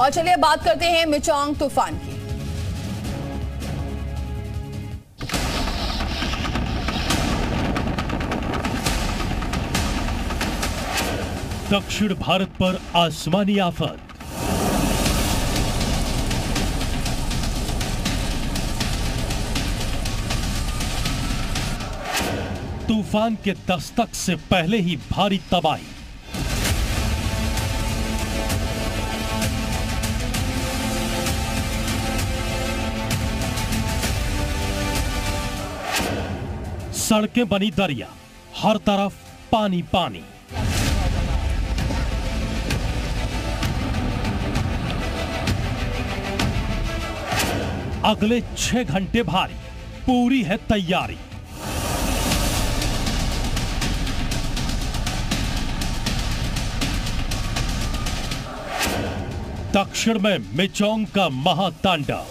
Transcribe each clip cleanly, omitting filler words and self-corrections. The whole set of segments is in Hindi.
और चलिए बात करते हैं मिचोंग तूफान की। दक्षिण भारत पर आसमानी आफत। तूफान के दस्तक से पहले ही भारी तबाही। सड़कें बनी दरिया, हर तरफ पानी पानी। अगले 6 घंटे भारी, पूरी है तैयारी। दक्षिण में मिचोंग का महातांडव।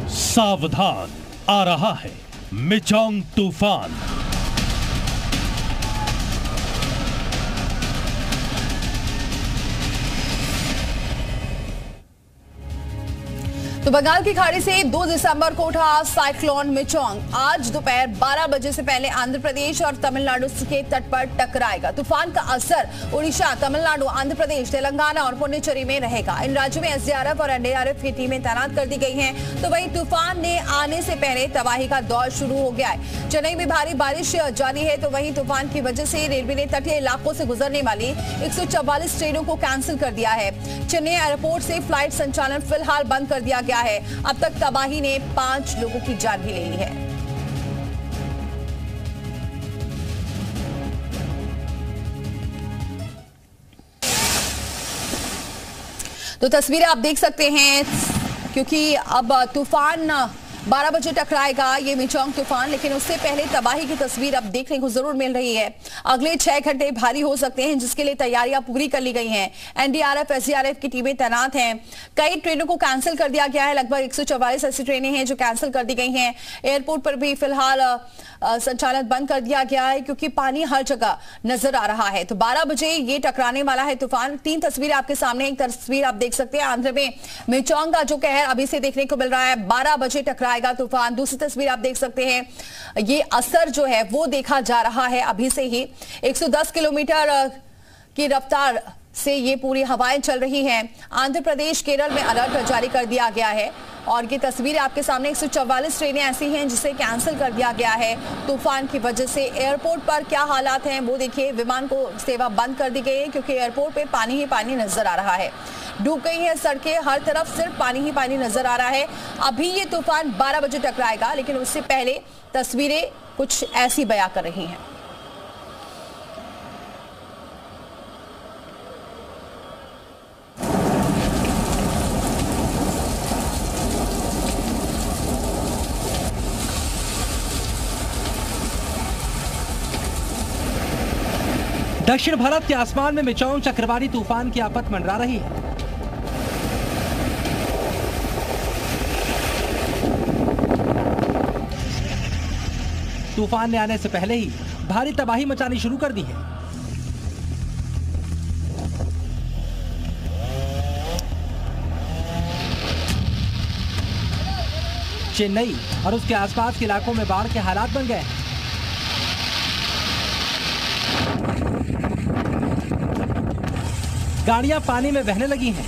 सावधान, आ रहा है मिचोंग तूफान। तो बंगाल की खाड़ी से 2 दिसंबर को उठा साइक्लोन मिचोंग आज दोपहर 12 बजे से पहले आंध्र प्रदेश और तमिलनाडु के तट पर टकराएगा। तूफान का असर उड़ीसा, तमिलनाडु, आंध्र प्रदेश, तेलंगाना और पुडुचेरी में रहेगा। इन राज्यों में एसडीआरएफ और एनडीआरएफ की टीमें तैनात कर दी गई हैं। तो वहीं तूफान ने आने से पहले तबाही का दौर शुरू हो गया है। चेन्नई में भारी बारिश जारी है। तो वहीं तूफान की वजह से रेलवे ने तटीय इलाकों से गुजरने वाली 144 ट्रेनों को कैंसिल कर दिया है। चेन्नई एयरपोर्ट से फ्लाइट संचालन फिलहाल बंद कर दिया गया है। अब तक तबाही ने 5 लोगों की जान भी ले ली है। तो तस्वीरें आप देख सकते हैं, क्योंकि अब तूफान 12 बजे टकराएगा ये मिचोंग तूफान, लेकिन उससे पहले तबाही की तस्वीर अब देखने को जरूर मिल रही है। अगले 6 घंटे भारी हो सकते हैं, जिसके लिए तैयारियां पूरी कर ली गई हैं। एनडीआरएफ, एसडीआरएफ की टीमें तैनात हैं। कई ट्रेनों को कैंसिल कर दिया गया है। लगभग 144 ऐसी ट्रेनें हैं जो कैंसिल कर दी गई हैं। एयरपोर्ट पर भी फिलहाल संचालन बंद कर दिया गया है, क्योंकि पानी हर जगह नजर आ रहा है। तो 12 बजे ये टकराने वाला है तूफान। 3 तस्वीरें आपके सामने। एक तस्वीर आप देख सकते हैं, आंध्र में मिचोंग का जो कहर अभी से देखने को मिल रहा है। 12 बजे टकराएगा तूफान। दूसरी तस्वीर आप देख सकते हैं, ये असर जो है वो देखा जा रहा है अभी से ही। 110 किलोमीटर की रफ्तार से ये पूरी हवाएं चल रही हैं। आंध्र प्रदेश, केरल में अलर्ट जारी कर दिया गया है। और ये तस्वीरें आपके सामने, 144 ट्रेनें ऐसी हैं जिसे कैंसिल कर दिया गया है तूफान की वजह से। एयरपोर्ट पर क्या हालात हैं वो देखिए। विमान को सेवा बंद कर दी गई है, क्योंकि एयरपोर्ट पे पानी ही पानी नजर आ रहा है। डूब गई है सड़कें, हर तरफ सिर्फ पानी ही पानी नजर आ रहा है। अभी ये तूफान 12 बजे टकराएगा, लेकिन उससे पहले तस्वीरें कुछ ऐसी बयां कर रही हैं। दक्षिण भारत के आसमान में मिचोंग चक्रवाती तूफान की आफत मंडरा रही है। तूफान ने आने से पहले ही भारी तबाही मचानी शुरू कर दी है। चेन्नई और उसके आसपास के इलाकों में बाढ़ के हालात बन गए हैं। गाड़ियां पानी में बहने लगी हैं।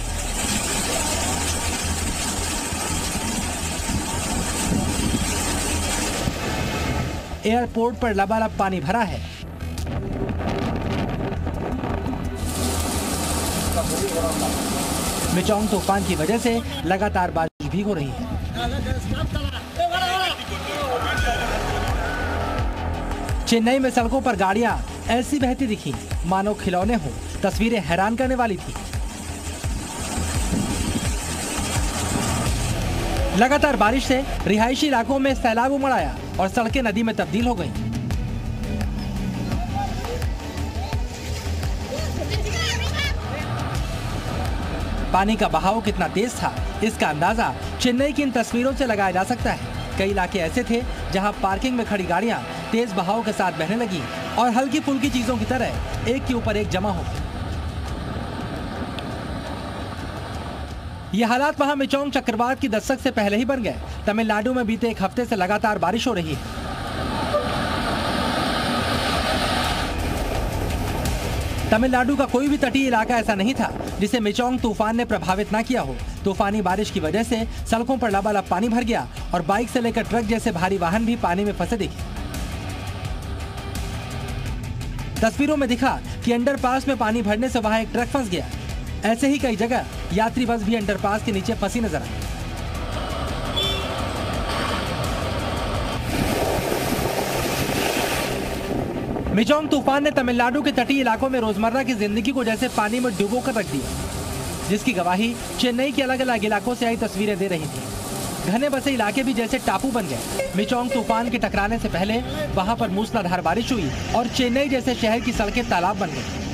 एयरपोर्ट पर लबालब पानी भरा है। मिचोंग तूफान की वजह से लगातार बारिश भी हो रही है। चेन्नई में सड़कों पर गाड़ियां ऐसी बहती दिखी मानो खिलौने हों। तस्वीरें हैरान करने वाली थी। लगातार बारिश से रिहायशी इलाकों में सैलाब उमड़ आया और सड़कें नदी में तब्दील हो गईं। पानी का बहाव कितना तेज था, इसका अंदाजा चेन्नई की इन तस्वीरों से लगाया जा सकता है। कई इलाके ऐसे थे जहां पार्किंग में खड़ी गाड़ियां तेज बहाव के साथ बहने लगी। और हल्की फुल्की चीजों की तरह एक के ऊपर एक जमा हो गए। ये हालात वहां मिचोंग चक्रवात की दस्तक से पहले ही बन गए। तमिलनाडु में बीते एक हफ्ते से लगातार बारिश हो रही है। तमिलनाडु का कोई भी तटीय इलाका ऐसा नहीं था जिसे मिचोंग तूफान ने प्रभावित न किया हो। तूफानी बारिश की वजह से सड़कों पर लबालब पानी भर गया और बाइक से लेकर ट्रक जैसे भारी वाहन भी पानी में फंसे दिखे। तस्वीरों में दिखा कि अंडरपास में पानी भरने से वहां एक ट्रक फंस गया। ऐसे ही कई जगह यात्री बस भी अंडरपास के नीचे फंसी नजर आई। मिचोंग तूफान ने तमिलनाडु के तटीय इलाकों में रोजमर्रा की जिंदगी को जैसे पानी में डुबो कर रख दिया, जिसकी गवाही चेन्नई के अलग अलग इलाकों से आई तस्वीरें दे रही थी। घने बसे इलाके भी जैसे टापू बन गए। मिचोंग तूफान के टकराने से पहले वहां पर मूसलाधार बारिश हुई और चेन्नई जैसे शहर की सड़कें तालाब बन गई।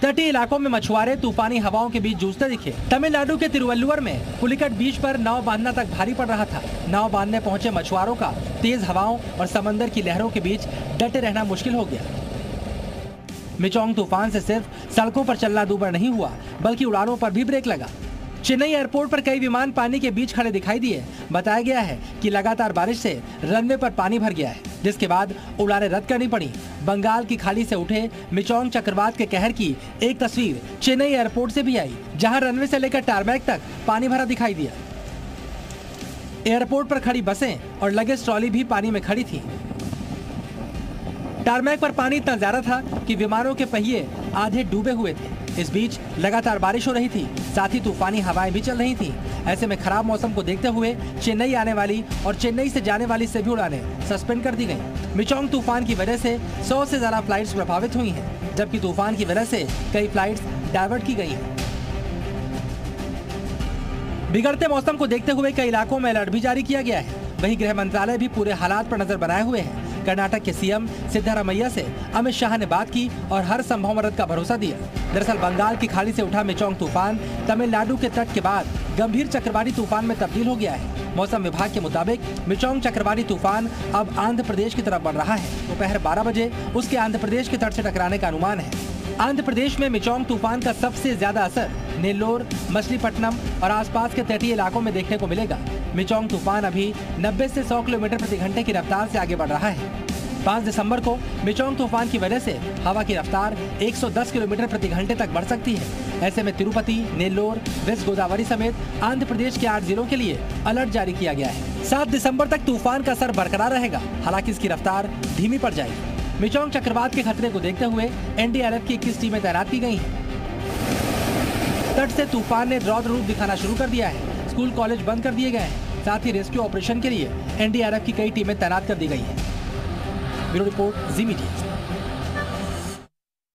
तटीय इलाकों में मछुआरे तूफानी हवाओं के बीच जूझते दिखे। तमिलनाडु के तिरुवल्लुवर में पुलिकट बीच पर नाव बांधना तक भारी पड़ रहा था। नाव बांधने पहुंचे मछुआरों का तेज हवाओं और समंदर की लहरों के बीच डटे रहना मुश्किल हो गया। मिचोंग तूफान से सिर्फ सड़कों पर चलना दूभर नहीं हुआ, बल्कि उड़ानों पर भी ब्रेक लगा। चेन्नई एयरपोर्ट पर कई विमान पानी के बीच खड़े दिखाई दिए। बताया गया है कि लगातार बारिश से रनवे पर पानी भर गया है, जिसके बाद उड़ानें रद्द करनी पड़ी। बंगाल की खाड़ी से उठे मिचोंग चक्रवात के कहर की एक तस्वीर चेन्नई एयरपोर्ट से भी आई, जहां रनवे से लेकर टारमैक तक पानी भरा दिखाई दिया। एयरपोर्ट पर खड़ी बसें और लगेज ट्रॉली भी पानी में खड़ी थी। टारमैक पर पानी इतना ज्यादा था कि विमानों के पहिए आधे डूबे हुए थे। इस बीच लगातार बारिश हो रही थी, साथ ही तूफानी हवाएं भी चल रही थी। ऐसे में खराब मौसम को देखते हुए चेन्नई आने वाली और चेन्नई से जाने वाली सभी उड़ानें सस्पेंड कर दी गईं। मिचोंग तूफान की वजह से 100 से ज्यादा फ्लाइट्स प्रभावित हुई हैं, जबकि तूफान की वजह से कई फ्लाइट्स डाइवर्ट की गई हैं। बिगड़ते मौसम को देखते हुए कई इलाकों में अलर्ट भी जारी किया गया है। वहीं गृह मंत्रालय भी पूरे हालात पर नजर बनाए हुए है। कर्नाटक के सीएम सिद्धारमैया से अमित शाह ने बात की और हर संभव मदद का भरोसा दिया। दरअसल बंगाल की खाड़ी से उठा मिचोंग तूफान तमिलनाडु के तट के बाद गंभीर चक्रवाती तूफान में तब्दील हो गया है। मौसम विभाग के मुताबिक मिचोंग चक्रवाती तूफान अब आंध्र प्रदेश की तरफ बढ़ रहा है। दोपहर 12 बजे उसके आंध्र प्रदेश के तट से टकराने का अनुमान है। आंध्र प्रदेश में मिचोंग तूफान का सबसे ज्यादा असर नेल्लोर, मछलीपट्टनम और आसपास के तटीय इलाकों में देखने को मिलेगा। मिचोंग तूफान अभी 90 से 100 किलोमीटर प्रति घंटे की रफ्तार से आगे बढ़ रहा है। 5 दिसंबर को मिचोंग तूफान की वजह से हवा की रफ्तार 110 किलोमीटर प्रति घंटे तक बढ़ सकती है। ऐसे में तिरुपति, नेल्लोर, वेस्ट गोदावरी समेत आंध्र प्रदेश के 8 जिलों के लिए अलर्ट जारी किया गया है। 7 दिसंबर तक तूफान का असर बरकरार रहेगा, हालांकि इसकी रफ्तार धीमी पड़ जाएगी। मिचोंग चक्रवात के खतरे को देखते हुए एनडीआरएफ की 21 टीमें तैनात की गई हैं। तट से तूफान ने रौद्र रूप दिखाना शुरू कर दिया है। स्कूल कॉलेज बंद कर दिए गए हैं। साथ ही रेस्क्यू ऑपरेशन के लिए एनडीआरएफ की कई टीमें तैनात कर दी गई हैं। ब्यूरो रिपोर्ट, जी मीडिया।